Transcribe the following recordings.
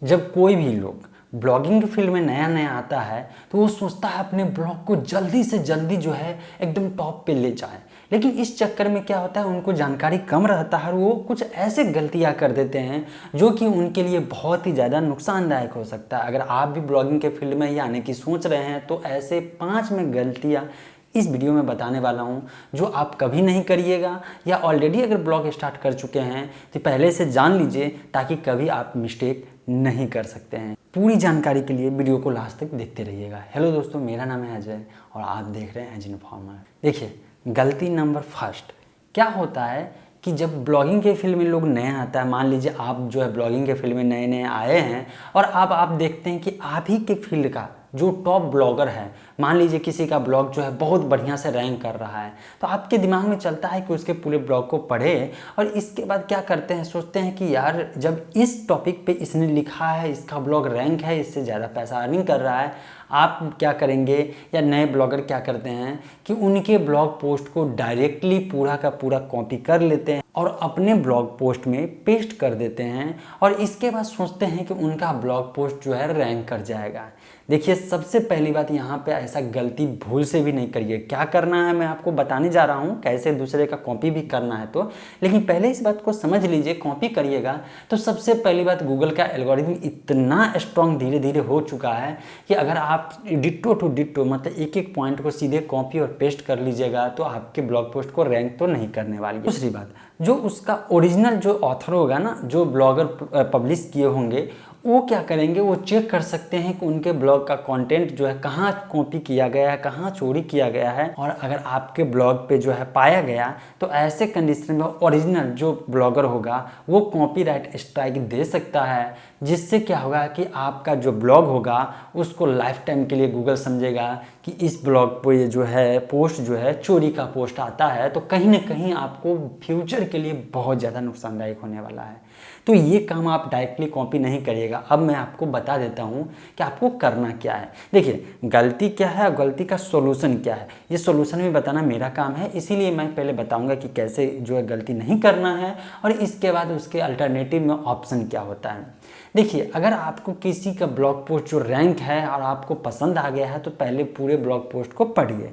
जब कोई भी लोग ब्लॉगिंग की फील्ड में नया नया आता है तो वो सोचता है अपने ब्लॉग को जल्दी से जल्दी जो है एकदम टॉप पे ले जाए। लेकिन इस चक्कर में क्या होता है, उनको जानकारी कम रहता है और वो कुछ ऐसे गलतियां कर देते हैं जो कि उनके लिए बहुत ही ज़्यादा नुकसानदायक हो सकता है। अगर आप भी ब्लॉगिंग के फील्ड में ही आने की सोच रहे हैं तो ऐसे 5 में गलतियाँ इस वीडियो में बताने वाला हूं जो आप कभी नहीं करिएगा, या ऑलरेडी अगर ब्लॉग स्टार्ट कर चुके हैं तो पहले से जान लीजिए ताकि कभी आप मिस्टेक नहीं कर सकते हैं। पूरी जानकारी के लिए वीडियो को लास्ट तक देखते रहिएगा। हेलो दोस्तों, मेरा नाम है अजय और आप देख रहे हैं एज इन्फॉर्मर। देखिए, गलती नंबर फर्स्ट क्या होता है कि जब ब्लॉगिंग के फील्ड में लोग नए आता है, मान लीजिए आप जो है ब्लॉगिंग के फील्ड में नए नए आए हैं और अब आप देखते हैं कि आप ही के फील्ड का जो टॉप ब्लॉगर है, मान लीजिए किसी का ब्लॉग जो है बहुत बढ़िया से रैंक कर रहा है, तो आपके दिमाग में चलता है कि उसके पूरे ब्लॉग को पढ़े और इसके बाद क्या करते हैं, सोचते हैं कि यार जब इस टॉपिक पे इसने लिखा है, इसका ब्लॉग रैंक है, इससे ज़्यादा पैसा अर्निंग कर रहा है, आप क्या करेंगे या नए ब्लॉगर क्या करते हैं कि उनके ब्लॉग पोस्ट को डायरेक्टली पूरा का पूरा कॉपी कर लेते हैं और अपने ब्लॉग पोस्ट में पेस्ट कर देते हैं और इसके बाद सोचते हैं कि उनका ब्लॉग पोस्ट जो है रैंक कर जाएगा। देखिए, सबसे पहली बात यहाँ पे ऐसा गलती भूल से भी नहीं करिए। क्या करना है मैं आपको बताने जा रहा हूँ, कैसे दूसरे का कॉपी भी करना है तो, लेकिन पहले इस बात को समझ लीजिए। कॉपी करिएगा तो सबसे पहली बात, गूगल का एल्गोरिथम इतना स्ट्रॉन्ग धीरे धीरे हो चुका है कि अगर आप डिट्टो टू डिट्टो मतलब एक एक पॉइंट को सीधे कॉपी और पेस्ट कर लीजिएगा तो आपके ब्लॉग पोस्ट को रैंक तो नहीं करने वाली है। दूसरी बात, जो उसका ओरिजिनल जो ऑथर होगा ना, जो ब्लॉगर पब्लिश किए होंगे, वो क्या करेंगे, वो चेक कर सकते हैं कि उनके ब्लॉग का कंटेंट जो है कहाँ कॉपी किया गया है, कहाँ चोरी किया गया है। और अगर आपके ब्लॉग पे जो है पाया गया तो ऐसे कंडीशन में ओरिजिनल जो ब्लॉगर होगा वो कॉपीराइट स्ट्राइक दे सकता है, जिससे क्या होगा कि आपका जो ब्लॉग होगा उसको लाइफ टाइम के लिए गूगल समझेगा कि इस ब्लॉग पे जो है पोस्ट जो है चोरी का पोस्ट आता है, तो कहीं ना कहीं आपको फ्यूचर के लिए बहुत ज़्यादा नुकसानदायक होने वाला है। तो ये काम आप डायरेक्टली कॉपी नहीं करिएगा। अब मैं आपको बता देता हूँ कि आपको करना क्या है। देखिए, गलती क्या है और गलती का सोल्यूशन क्या है, ये सोल्यूशन भी बताना मेरा काम है, इसीलिए मैं पहले बताऊँगा कि कैसे जो है गलती नहीं करना है और इसके बाद उसके अल्टरनेटिव में ऑप्शन क्या होता है। देखिए, अगर आपको किसी का ब्लॉग पोस्ट जो रैंक है और आपको पसंद आ गया है तो पहले पूरे ब्लॉग पोस्ट को पढ़िए।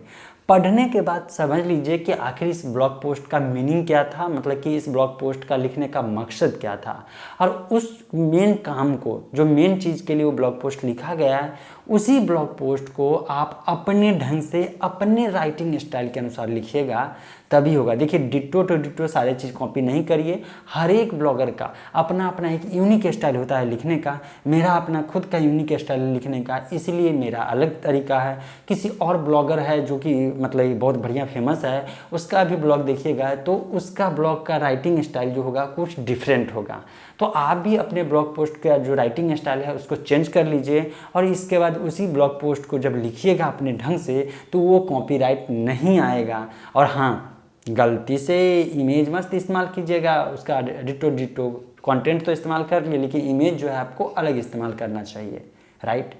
पढ़ने के बाद समझ लीजिए कि आखिर इस ब्लॉग पोस्ट का मीनिंग क्या था, मतलब कि इस ब्लॉग पोस्ट का लिखने का मकसद क्या था, और उस मेन काम को, जो मेन चीज़ के लिए वो ब्लॉग पोस्ट लिखा गया है, उसी ब्लॉग पोस्ट को आप अपने ढंग से अपने राइटिंग स्टाइल के अनुसार लिखिएगा, तभी होगा। देखिए, डिट्टो टू डिट्टो सारे चीज़ कॉपी नहीं करिए। हर एक ब्लॉगर का अपना अपना एक यूनिक स्टाइल होता है लिखने का। मेरा अपना खुद का यूनिक स्टाइल लिखने का, इसलिए मेरा अलग तरीका है। किसी और ब्लॉगर है जो कि मतलब बहुत बढ़िया फेमस है, उसका भी ब्लॉग देखिएगा तो उसका ब्लॉग का राइटिंग स्टाइल जो होगा कुछ डिफरेंट होगा। तो आप भी अपने ब्लॉग पोस्ट का जो राइटिंग स्टाइल है उसको चेंज कर लीजिए और इसके बाद उसी ब्लॉग पोस्ट को जब लिखिएगा अपने ढंग से तो वो कॉपीराइट नहीं आएगा। और हाँ, गलती से इमेज मत इस्तेमाल कीजिएगा, उसका डिट्टो डिट्टो कंटेंट तो इस्तेमाल कर लिए, लेकिन इमेज जो है आपको अलग इस्तेमाल करना चाहिए। राइट,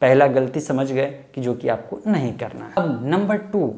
पहला गलती समझ गए कि जो कि आपको नहीं करना है। अब नंबर 2,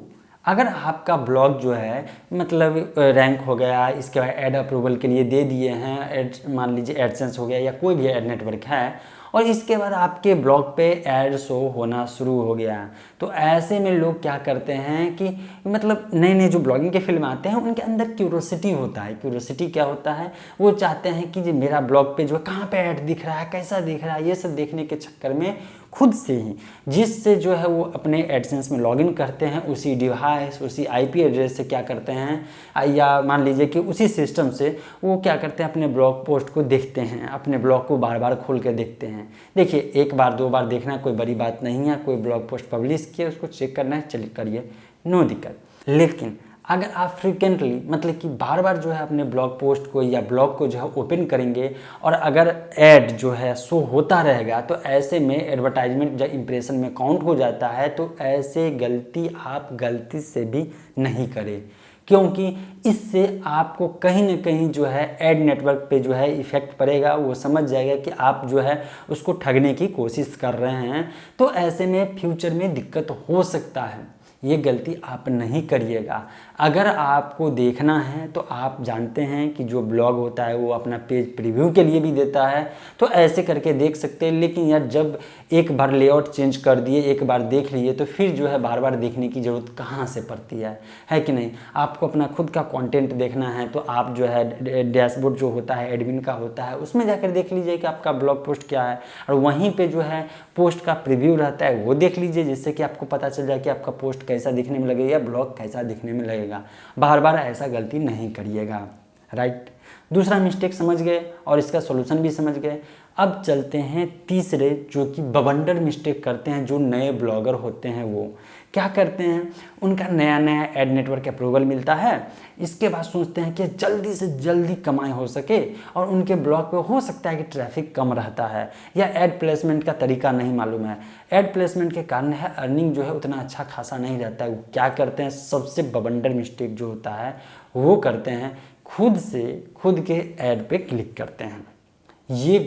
अगर आपका ब्लॉग जो है मतलब रैंक हो गया, इसके बाद ऐड अप्रूवल के लिए दे दिए हैं, एड मान लीजिए एडसेंस हो गया या कोई भी एड नेटवर्क है, और इसके बाद आपके ब्लॉग पे ऐड शो होना शुरू हो गया, तो ऐसे में लोग क्या करते हैं कि मतलब नए नए जो ब्लॉगिंग के फील्ड में आते हैं उनके अंदर क्यूरोसिटी होता है। क्यूरोसिटी क्या होता है, वो चाहते हैं कि मेरा ब्लॉग पे जो कहाँ पे ऐड दिख रहा है, कैसा दिख रहा है, ये सब देखने के चक्कर में खुद से ही, जिससे जो है वो अपने एडसेंस में लॉगिन करते हैं, उसी डिवाइस उसी आईपी एड्रेस से क्या करते हैं, या मान लीजिए कि उसी सिस्टम से वो क्या करते हैं, अपने ब्लॉग पोस्ट को देखते हैं, अपने ब्लॉग को बार बार खोल के देखते हैं। देखिए, एक बार दो बार देखना कोई बड़ी बात नहीं है, कोई ब्लॉग पोस्ट पब्लिश किया उसको चेक करना है, चलिए करिए, नो दिक्कत। लेकिन अगर आप फ्रिक्वेंटली मतलब कि बार बार जो है अपने ब्लॉग पोस्ट को या ब्लॉग को जो है ओपन करेंगे और अगर ऐड जो है शो होता रहेगा, तो ऐसे में एडवर्टाइजमेंट जब इंप्रेशन में काउंट हो जाता है, तो ऐसे गलती आप गलती से भी नहीं करें, क्योंकि इससे आपको कहीं ना कहीं जो है एड नेटवर्क पे जो है इफ़ेक्ट पड़ेगा। वो समझ जाएगा कि आप जो है उसको ठगने की कोशिश कर रहे हैं, तो ऐसे में फ्यूचर में दिक्कत हो सकता है। ये गलती आप नहीं करिएगा। अगर आपको देखना है तो आप जानते हैं कि जो ब्लॉग होता है वो अपना पेज प्रीव्यू के लिए भी देता है, तो ऐसे करके देख सकते हैं। लेकिन यार जब एक बार लेआउट चेंज कर दिए, एक बार देख लिए, तो फिर जो है बार बार देखने की ज़रूरत कहाँ से पड़ती है कि नहीं। आपको अपना खुद का कंटेंट देखना है तो आप जो है डैशबोर्ड जो होता है एडमिन का होता है उसमें जाकर देख लीजिए कि आपका ब्लॉग पोस्ट क्या है, और वहीं पे जो है पोस्ट का प्रीव्यू रहता है वो देख लीजिए, जिससे कि आपको पता चल जाए कि आपका पोस्ट कैसा दिखने में लगेगा, ब्लॉग कैसा दिखने में लगेगा। बार बार ऐसा गलती नहीं करिएगा, राइट। दूसरा मिस्टेक समझ गए और इसका सॉल्यूशन भी समझ गए। अब चलते हैं तीसरे, जो कि बवंडर मिस्टेक करते हैं जो नए ब्लॉगर होते हैं। वो क्या करते हैं, उनका नया नया एड नेटवर्क अप्रूवल मिलता है, इसके बाद सोचते हैं कि जल्दी से जल्दी कमाई हो सके, और उनके ब्लॉग पे हो सकता है कि ट्रैफिक कम रहता है या एड प्लेसमेंट का तरीका नहीं मालूम है। एड प्लेसमेंट के कारण है अर्निंग जो है उतना अच्छा खासा नहीं रहता है। वो क्या करते हैं, सबसे बवंडर मिस्टेक जो होता है वो करते हैं, खुद के ऐड पे क्लिक करते हैं। ये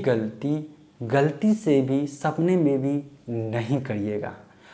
गलती से भी सपने में भी नहीं करिएगा।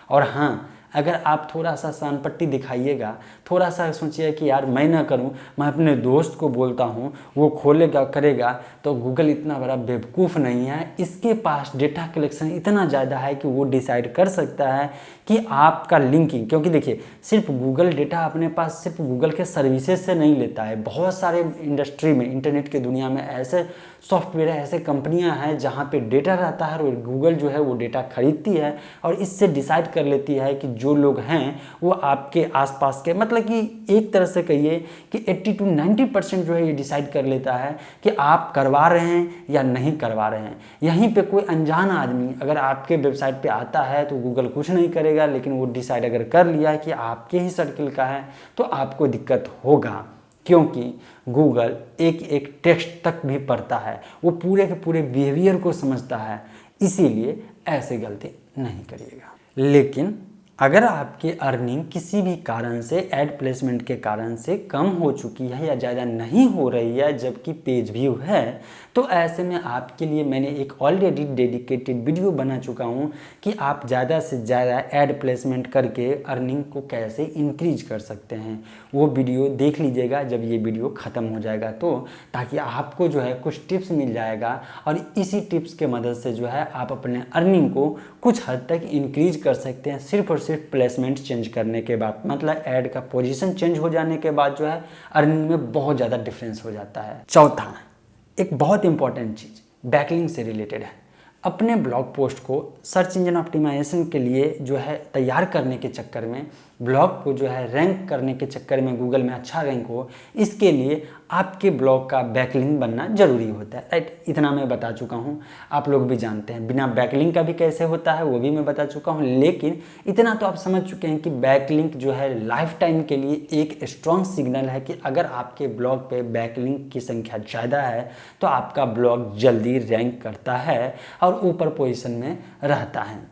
और हाँ, अगर आप थोड़ा सा शानपट्टी दिखाइएगा, थोड़ा सा सोचिए कि यार मैं ना करूं, मैं अपने दोस्त को बोलता हूं, वो खोलेगा करेगा, तो गूगल इतना बड़ा बेवकूफ़ नहीं है। इसके पास डेटा कलेक्शन इतना ज़्यादा है कि वो डिसाइड कर सकता है कि आपका लिंकिंग, क्योंकि देखिए सिर्फ गूगल डेटा अपने पास सिर्फ गूगल के सर्विसेज से नहीं लेता है। बहुत सारे इंडस्ट्री में, इंटरनेट की दुनिया में ऐसे सॉफ्टवेयर है, ऐसे कंपनियां हैं जहां पे डेटा रहता है और गूगल जो है वो डेटा खरीदती है और इससे डिसाइड कर लेती है कि जो लोग हैं वो आपके आसपास के, मतलब कि एक तरह से कहिए कि 80 to 90% जो है ये डिसाइड कर लेता है कि आप करवा रहे हैं या नहीं करवा रहे हैं। यहीं पे कोई अनजान आदमी अगर आपके वेबसाइट पे आता है तो गूगल कुछ नहीं करेगा, लेकिन वो डिसाइड अगर कर लिया है कि आपके ही सर्किल का है तो आपको दिक्कत होगा, क्योंकि गूगल एक एक टेक्स्ट तक भी पढ़ता है, वो पूरे के पूरे बिहेवियर को समझता है। इसीलिए ऐसे गलती नहीं करिएगा। लेकिन अगर आपकी अर्निंग किसी भी कारण से, ऐड प्लेसमेंट के कारण से कम हो चुकी है या ज़्यादा नहीं हो रही है जबकि पेज व्यू है, तो ऐसे में आपके लिए मैंने एक ऑलरेडी डेडिकेटेड वीडियो बना चुका हूँ कि आप ज़्यादा से ज़्यादा ऐड प्लेसमेंट करके अर्निंग को कैसे इंक्रीज कर सकते हैं। वो वीडियो देख लीजिएगा जब ये वीडियो ख़त्म हो जाएगा, तो ताकि आपको जो है कुछ टिप्स मिल जाएगा और इसी टिप्स के मदद से जो है आप अपने अर्निंग को कुछ हद तक इंक्रीज कर सकते हैं, सिर्फ और सिर्फ प्लेसमेंट चेंज करने के बाद। मतलब ऐड का पोजीशन चेंज हो जाने के बाद जो है अर्निंग में बहुत ज़्यादा डिफरेंस हो जाता है। चौथा, एक बहुत इंपॉर्टेंट चीज़ बैकलिंक से रिलेटेड है। अपने ब्लॉग पोस्ट को सर्च इंजन ऑप्टिमाइजेशन के लिए जो है तैयार करने के चक्कर में, ब्लॉग को जो है रैंक करने के चक्कर में गूगल में अच्छा रैंक हो, इसके लिए आपके ब्लॉग का बैकलिंक बनना ज़रूरी होता है, राइट। इतना मैं बता चुका हूँ, आप लोग भी जानते हैं। बिना बैकलिंक का भी कैसे होता है वो भी मैं बता चुका हूँ, लेकिन इतना तो आप समझ चुके हैं कि बैकलिंक जो है लाइफ टाइम के लिए एक स्ट्रॉन्ग सिग्नल है कि अगर आपके ब्लॉग पे बैकलिंक की संख्या ज़्यादा है तो आपका ब्लॉग जल्दी रैंक करता है और ऊपर पोजीशन में रहता है।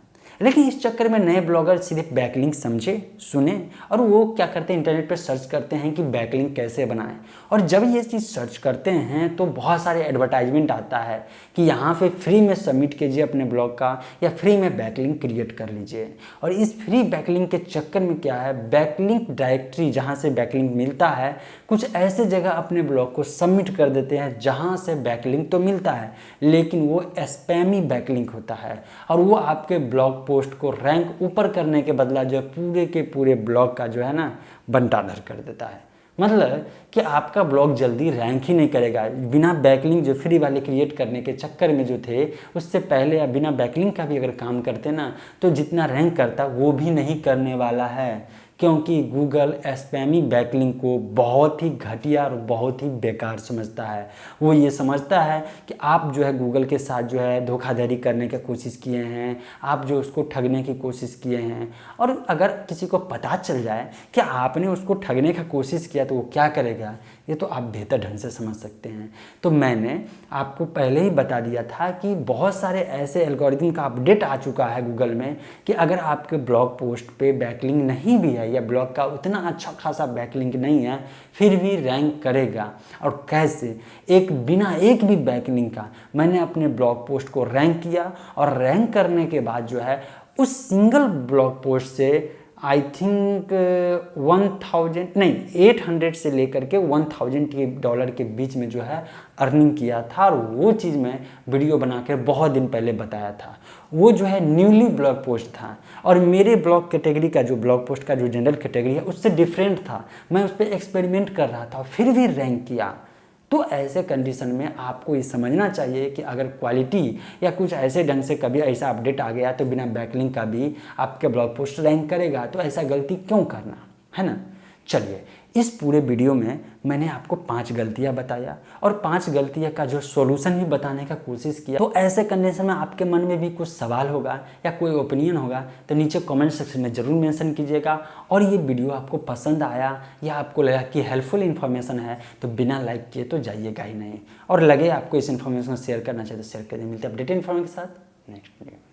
लेकिन इस चक्कर में नए ब्लॉगर सिर्फ बैकलिंक समझे, सुने, और वो क्या करते हैं, इंटरनेट पर सर्च करते हैं कि बैकलिंक कैसे बनाएं। और जब ये चीज़ सर्च करते हैं तो बहुत सारे एडवर्टाइजमेंट आता है कि यहाँ पे फ्री में सबमिट कीजिए अपने ब्लॉग का, या फ्री में बैकलिंक क्रिएट कर लीजिए। और इस फ्री बैकलिंक के चक्कर में क्या है, बैकलिंक डायरेक्टरी जहाँ से बैकलिंक मिलता है, कुछ ऐसे जगह अपने ब्लॉग को सबमिट कर देते हैं जहाँ से बैकलिंक तो मिलता है लेकिन वो स्पैमी बैकलिंक होता है, और वो आपके ब्लॉग पोस्ट को रैंक ऊपर करने के बदला जो है पूरे के पूरे ब्लॉग का जो है ना बंटाधर कर देता है। मतलब कि आपका ब्लॉग जल्दी रैंक ही नहीं करेगा। बिना बैकलिंक जो फ्री वाले क्रिएट करने के चक्कर में जो थे, उससे पहले या बिना बैकलिंक का भी अगर काम करते ना तो जितना रैंक करता वो भी नहीं करने वाला है, क्योंकि गूगल स्पैमी बैकलिंक को बहुत ही घटिया और बहुत ही बेकार समझता है। वो ये समझता है कि आप जो है गूगल के साथ जो है धोखाधड़ी करने की कोशिश किए हैं, आप जो उसको ठगने की कोशिश किए हैं, और अगर किसी को पता चल जाए कि आपने उसको ठगने की कोशिश किया तो वो क्या करेगा, ये तो आप बेहतर ढंग से समझ सकते हैं। तो मैंने आपको पहले ही बता दिया था कि बहुत सारे ऐसे एल्गोरिथम का अपडेट आ चुका है गूगल में कि अगर आपके ब्लॉग पोस्ट पे बैकलिंक नहीं भी है या ब्लॉग का उतना अच्छा खासा बैकलिंक नहीं है फिर भी रैंक करेगा। और कैसे, बिना एक भी बैकलिंक का मैंने अपने ब्लॉग पोस्ट को रैंक किया, और रैंक करने के बाद जो है उस सिंगल ब्लॉग पोस्ट से आई थिंक 1000 नहीं 800 से लेकर के 1000 के डॉलर के बीच में जो है अर्निंग किया था। और वो चीज़ मैं वीडियो बना कर बहुत दिन पहले बताया था। वो जो है न्यूली ब्लॉग पोस्ट था और मेरे ब्लॉग कैटेगरी का जो ब्लॉग पोस्ट का जो जनरल कैटेगरी है उससे डिफरेंट था। मैं उस पर एक्सपेरिमेंट कर रहा था फिर भी रैंक किया। तो ऐसे कंडीशन में आपको ये समझना चाहिए कि अगर क्वालिटी या कुछ ऐसे ढंग से कभी ऐसा अपडेट आ गया तो बिना बैकलिंक का भी आपके ब्लॉग पोस्ट रैंक करेगा, तो ऐसा गलती क्यों करना, है ना। चलिए, इस पूरे वीडियो में मैंने आपको 5 गलतियां बताया और 5 गलतियां का जो सॉल्यूशन भी बताने का कोशिश किया। तो ऐसे कंडीशन में आपके मन में भी कुछ सवाल होगा या कोई ओपिनियन होगा तो नीचे कमेंट सेक्शन में ज़रूर मेंशन कीजिएगा। और ये वीडियो आपको पसंद आया या आपको लगा कि हेल्पफुल इन्फॉर्मेशन है तो बिना लाइक किए तो जाइएगा ही नहीं। और लगे आपको इस इन्फॉर्मेशन शेयर करना चाहिए तो शेयर करिए। मिलते हैं अपडेटेड इन्फॉर्मेशन के साथ नेक्स्ट वीडियो।